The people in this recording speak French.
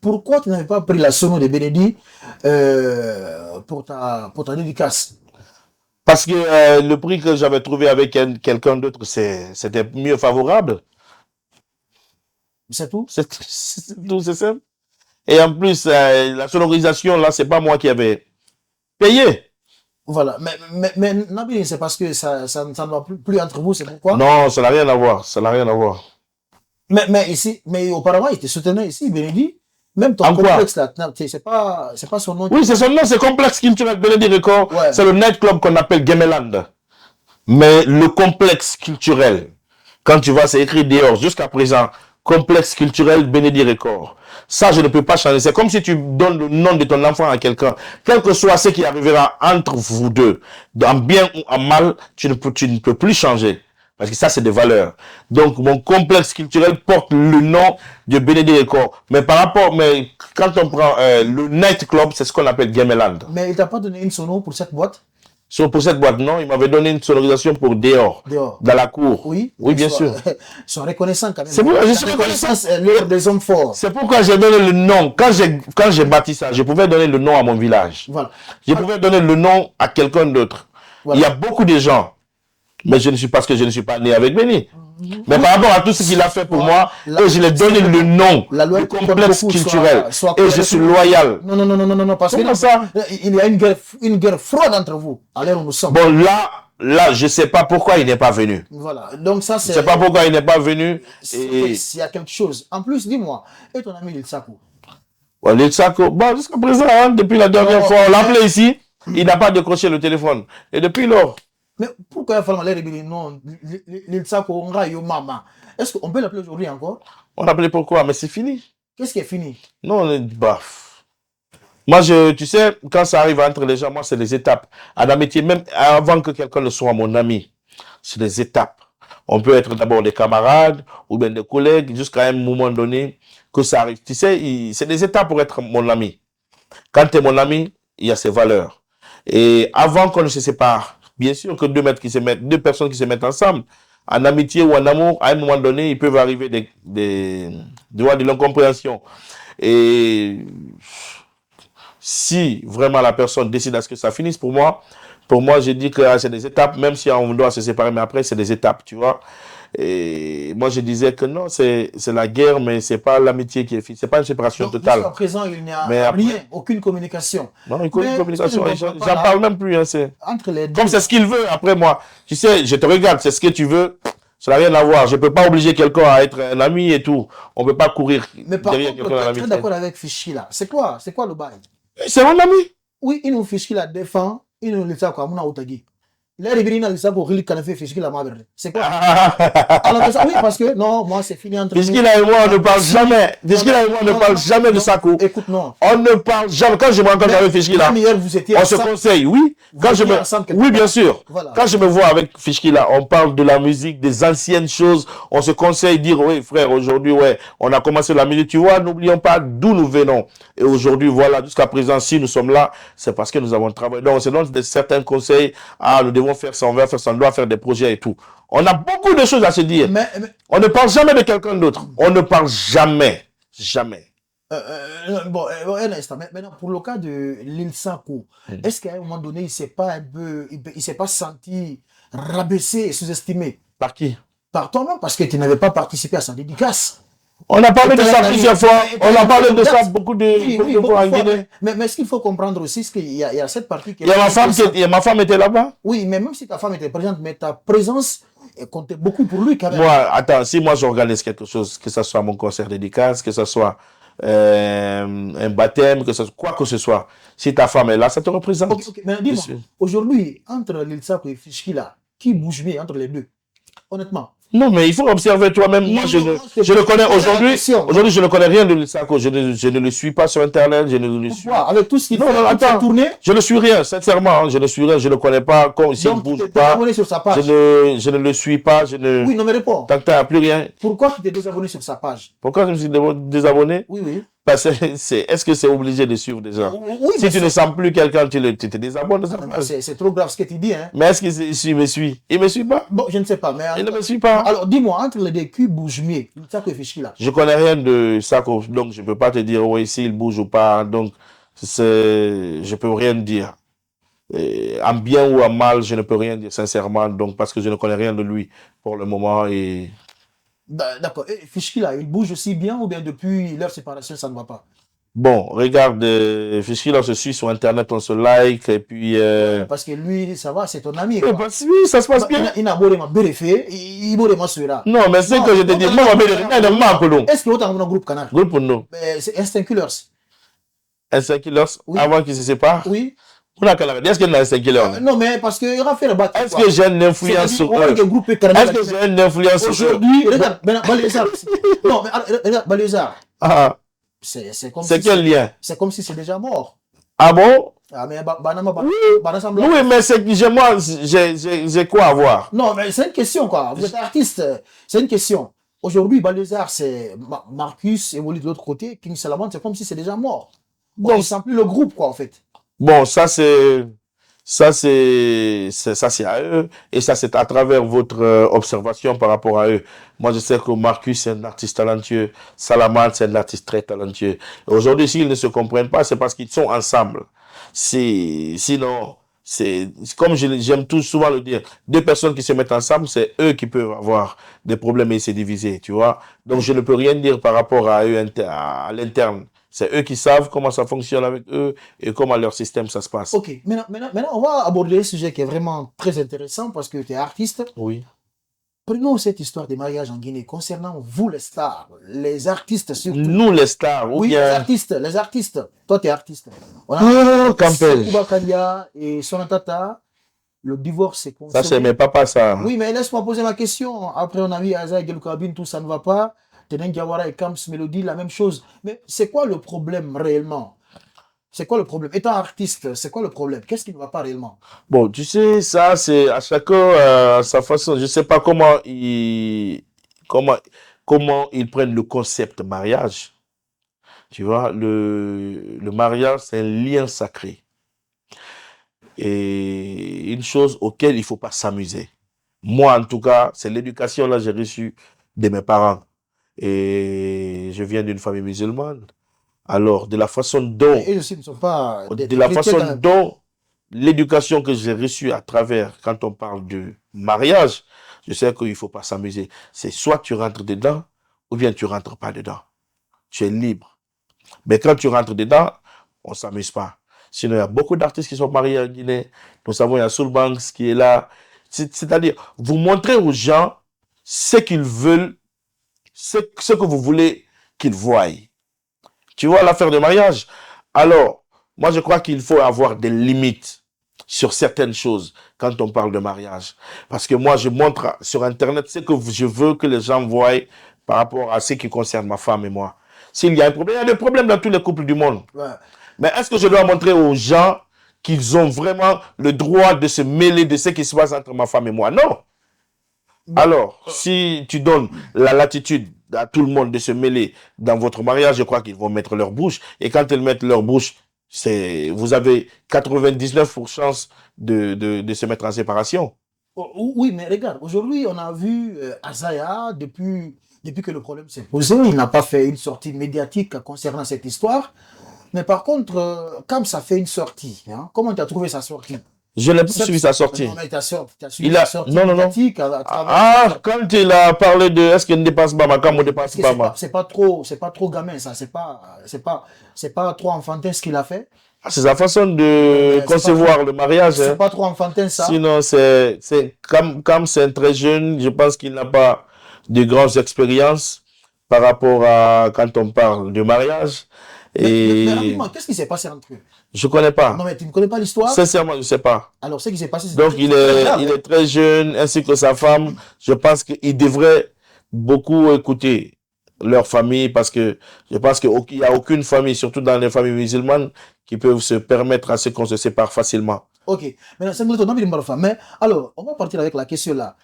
pourquoi tu n'avais pas pris la sono de Benedi pour ta dédicace? Parce que le prix que j'avais trouvé avec quelqu'un d'autre, c'était mieux favorable. C'est tout? C'est tout, c'est simple. Et en plus, la sonorisation, là, c'est pas moi qui avais payé. Voilà. Mais Nabil, c'est parce que ça ne va plus entre vous, c'est pourquoi? Non, ça n'a rien à voir. Ça n'a rien à voir. Mais ici, mais auparavant, il te soutenait ici, Benedi. Même ton En quoi? complexe là, c'est pas son nom. Oui, c'est son nom, c'est Complexe Culturel Benedi Record. Ouais. C'est le nightclub qu'on appelle Gameland. Mais le complexe culturel, quand tu vois, c'est écrit dehors, jusqu'à présent, Complexe Culturel Benedi Record. Ça, je ne peux pas changer. C'est comme si tu donnes le nom de ton enfant à quelqu'un. Quel que soit ce qui arrivera entre vous deux, en bien ou en mal, tu ne peux plus changer. Parce que ça, c'est des valeurs. Donc, mon complexe culturel porte le nom de Benedi Record. Mais quand on prend le nightclub, c'est ce qu'on appelle Gameland. Mais il t'a pas donné une sono pour cette boîte? Pour cette boîte, non, il m'avait donné une sonorisation pour dehors, dans la cour. Oui, bien sûr. Ils sont reconnaissants quand même. C'est pourquoi je suis reconnaissant. C'est l'heure des hommes forts. C'est pourquoi j'ai donné le nom. Quand j'ai bâti ça, je pouvais donner le nom à mon village. Voilà. Je pouvais donner le nom à quelqu'un d'autre. Voilà. Il y a beaucoup de gens, mais je ne suis pas né avec Béni. Mais par rapport à tout ce qu'il a fait pour moi, je lui ai donné le nom du complexe culturel. Et je suis loyal. Non, parce que ça? Il y a une guerre froide entre vous, à l'heure où nous sommes. Bon, là, je ne sais pas pourquoi il n'est pas venu. Voilà, donc ça c'est... Je ne sais pas pourquoi il n'est pas venu. Il y a quelque chose. En plus, dis-moi, et ton ami Litsako? Ouais, Litsako, bon, jusqu'à présent, hein, depuis la dernière fois, on l'a appelé ici, il n'a pas décroché le téléphone. Et depuis lors... Mais pourquoi il a fallu l'air non, Litsako, on va yo maman. Est-ce qu'on peut l'appeler aujourd'hui encore? On l'appelait pourquoi? Mais c'est fini. Qu'est-ce qui est fini? Non, baf. Moi, tu sais, quand ça arrive entre les gens, moi, c'est les étapes. À l'amitié, même avant que quelqu'un ne soit mon ami, c'est des étapes. On peut être d'abord des camarades ou bien des collègues jusqu'à un moment donné que ça arrive. Tu sais, c'est des étapes pour être mon ami. Quand tu es mon ami, il y a ses valeurs. Et avant qu'on ne se sépare, bien sûr que deux personnes qui se mettent ensemble, en amitié ou en amour, à un moment donné, ils peuvent arriver de l'incompréhension. Et si vraiment la personne décide à ce que ça finisse, pour moi, je dis que c'est des étapes, même si on doit se séparer, mais après, c'est des étapes, tu vois. Et moi, je disais que non, c'est la guerre, mais c'est pas l'amitié qui est finie. C'est pas une séparation donc, totale. Jusqu'à présent, il n'y a rien, aucune communication. Non, aucune communication. J'en parle même plus. Hein, entre les deux. Comme c'est ce qu'il veut, après moi. Tu sais, je te regarde, c'est ce que tu veux. Ça n'a rien à voir. Je ne peux pas obliger quelqu'un à être un ami et tout. On ne peut pas courir derrière quelqu'un dans la vie. Je suis d'accord avec Fischki là. C'est quoi le bail? C'est mon ami. Oui, il nous Fischki la défend. Il nous le dit quoi? Mon Outagi. Là, il a dit ça pour Canafé Fischki la mère. C'est quoi? Alors, oui, parce que non, moi c'est fini entre nous. Fischki là et moi, on ne parle jamais. Fischki là et moi, on ne parle jamais de Sako. Écoute, non. On ne parle jamais. Quand je me rencontre avec Fischki là, on se conseille, oui. Oui, bien sûr. Voilà. Quand je me vois avec Fischki là, on parle de la musique, des anciennes choses. On se conseille, dire, oui, frère, aujourd'hui, ouais, on a commencé la musique. Tu vois, n'oublions pas d'où nous venons. Et aujourd'hui, voilà, jusqu'à présent, si nous sommes là, c'est parce que nous avons travaillé. Donc, on se donne certains conseils. Ah, nous devons faire ça, on va faire ça, on doit faire des projets et tout. On a beaucoup de choses à se dire. On ne parle jamais de quelqu'un d'autre. On ne parle jamais. Jamais. Un instant. Maintenant, pour le cas de Litsako, est-ce qu'à un moment donné, il s'est pas senti rabaissé et sous-estimé? Par qui? Par toi-même, parce que tu n'avais pas participé à sa dédicace. On a parlé de ça plusieurs fois. On a parlé de ça beaucoup de fois en Guinée. Mais ce qu'il faut comprendre aussi, c'est qu'il y a cette partie qui... ma femme était là-bas. Oui, mais même si ta femme était présente, mais ta présence comptait beaucoup pour lui quand même. Moi, attends, si moi j'organise quelque chose, que ce soit mon concert dédicace, que ce soit un baptême, que ce soit quoi que ce soit, si ta femme est là, ça te représente. Okay. Mais dis-moi, aujourd'hui, entre Litsako et Fischki là, qui bouge mieux entre les deux? Honnêtement. Non, mais il faut observer toi-même. Moi, je le connais aujourd'hui. Aujourd'hui, je ne connais rien de Litsako. Je ne le suis pas sur Internet. Je ne le suis pas. Avec tout ce qu'il fait, attends. Je ne suis rien, sincèrement. Hein, je ne suis rien. Je ne le connais pas. S'il ne bouge pas. Sur sa page. Je ne le suis pas. Oui, non, mais réponds. Tant que tu n'as plus rien. Pourquoi tu t'es désabonné sur sa page? Pourquoi je me suis désabonné? Oui. Est-ce que c'est obligé de suivre déjà? Oui, Si tu ne sens plus quelqu'un, tu te désabonnes de sa page. c'est trop grave ce que tu dis. Hein. Mais est-ce qu'il me suit? Il ne me suit pas. Bon, je ne sais pas. Mais Il ne me suit pas. alors, dis-moi, entre les deux, qui bouge mieux? Nsako et Fischkila. Je connais rien de Sako, donc je ne peux pas te dire oui, s'il bouge ou pas. Donc, je peux rien dire. En bien ou en mal, je ne peux rien dire sincèrement, donc parce que je ne connais rien de lui pour le moment. Et D'accord. Et Fischkila, il bouge aussi bien ou bien depuis leur séparation, ça ne va pas? bon, regarde, Fischkila, on se suit sur Internet, on se like, et puis... Parce que lui, ça va, c'est ton ami. Oui, oui, ça se passe bien. Il n'a pas de béréfé, il n'a pas de non, mais c'est que je te dis, moi, est-ce que l'autre a un groupe canard? Groupe pour nous. C'est Instinct Killers. Instinct Killers, oui. Avant qu'ils se séparent? Oui. Est-ce qu'il y a un Instinct Killers? Non, mais parce qu'il va faire le battre. Est-ce que j'ai une influence sur eux? Est-ce que j'ai une influence sur eux? Aujourd'hui, regarde, Balézard. Non, mais regarde, Balézard. Ah. C'est comme c'est quel lien? C'est comme si c'est déjà mort. Ah bon? Ah, mais oui, mais j'ai quoi à voir? Non, mais c'est une question, quoi. Vous êtes artiste, c'est une question. Aujourd'hui, Balézard, c'est Marcus évolue de l'autre côté. King Salamandre, c'est comme si c'est déjà mort. Donc, il ne sent plus le groupe, quoi, en fait. Bon, ça c'est à eux et ça c'est à travers votre observation par rapport à eux. Moi je sais que Marcus c'est un artiste talentueux, Salamandre c'est un artiste très talentueux. Aujourd'hui s'ils ne se comprennent pas c'est parce qu'ils sont ensemble. Sinon c'est comme j'aime tout souvent le dire, deux personnes qui se mettent ensemble c'est eux qui peuvent avoir des problèmes et se diviser, tu vois. Donc je ne peux rien dire par rapport à eux à l'interne. C'est eux qui savent comment ça fonctionne avec eux et comment leur système ça se passe. Ok, maintenant on va aborder un sujet qui est vraiment très intéressant parce que tu es artiste. Oui. Prenons cette histoire des mariages en Guinée concernant vous les stars, les artistes surtout. Nous les stars, oui, bien... les artistes. Toi tu es artiste. On a Kuba Kandia et Sonatata. Le divorce c'est ça c'est mes papas ça. Oui, mais laisse-moi poser ma question. Après on a vu Aza et Gelukabine, tout ça ne va pas. Tenen Diawara et Kams Melody, la même chose. Mais c'est quoi le problème réellement? C'est quoi le problème? Étant artiste, c'est quoi le problème? Qu'est-ce qui ne va pas réellement? Bon, tu sais, ça, c'est à chacun sa façon. Je ne sais pas comment ils prennent le concept mariage. Tu vois, le mariage, c'est un lien sacré. Et une chose auquel il ne faut pas s'amuser. Moi, en tout cas, c'est l'éducation là que j'ai reçue de mes parents. Et je viens d'une famille musulmane. Alors, de la façon dont... Et aussi ne sont pas de la façon dont l'éducation que j'ai reçue à travers, quand on parle de mariage, je sais qu'il ne faut pas s'amuser. C'est soit tu rentres dedans, ou bien tu ne rentres pas dedans. Tu es libre. Mais quand tu rentres dedans, on ne s'amuse pas. Sinon, il y a beaucoup d'artistes qui sont mariés en Guinée. Nous savons, il y a Soul Banks qui est là. C'est-à-dire, vous montrez aux gens ce qu'ils veulent, ce que vous voulez qu'ils voient. Tu vois l'affaire de mariage? Alors, moi je crois qu'il faut avoir des limites sur certaines choses quand on parle de mariage. Parce que moi je montre sur Internet ce que je veux que les gens voient par rapport à ce qui concerne ma femme et moi. S'il y a un problème, il y a des problèmes dans tous les couples du monde. Ouais. Mais est-ce que je dois montrer aux gens qu'ils ont vraiment le droit de se mêler de ce qui se passe entre ma femme et moi? Non. Alors, si tu donnes la latitude à tout le monde de se mêler dans votre mariage, je crois qu'ils vont mettre leur bouche. Et quand ils mettent leur bouche, vous avez 99% de se mettre en séparation. Oui, mais regarde, aujourd'hui, on a vu Azaya, depuis que le problème s'est posé, il n'a pas fait une sortie médiatique concernant cette histoire. Mais par contre, comme ça fait une sortie, hein, comment tu as trouvé sa sortie? Je n'ai pas suivi sa sortie. Non, mais tu as suivi sa sortie médiatique à travers... quand il a parlé de est-ce qu'il ne dépasse pas ma cam ou dépasse pas ma... C'est pas trop gamin, ça. C'est pas trop enfantin ce qu'il a fait. C'est sa façon de concevoir le mariage. C'est pas trop enfantin, ça. Sinon, comme c'est très jeune, je pense qu'il n'a pas de grandes expériences par rapport à quand on parle de mariage. Mais rapidement, qu'est-ce qui s'est passé entre eux? Je ne connais pas. Non, mais tu ne connais pas l'histoire? Sincèrement, je ne sais pas. Alors, ce qui s'est passé, c'est... Donc, il est très jeune, ainsi que sa femme. Je pense qu'il devrait beaucoup écouter leur famille, parce que je pense qu'il n'y a aucune famille, surtout dans les familles musulmanes, qui peuvent se permettre à ce qu'on se sépare facilement. Ok. Maintenant, c'est notre nom, mais alors, on va partir avec la question là.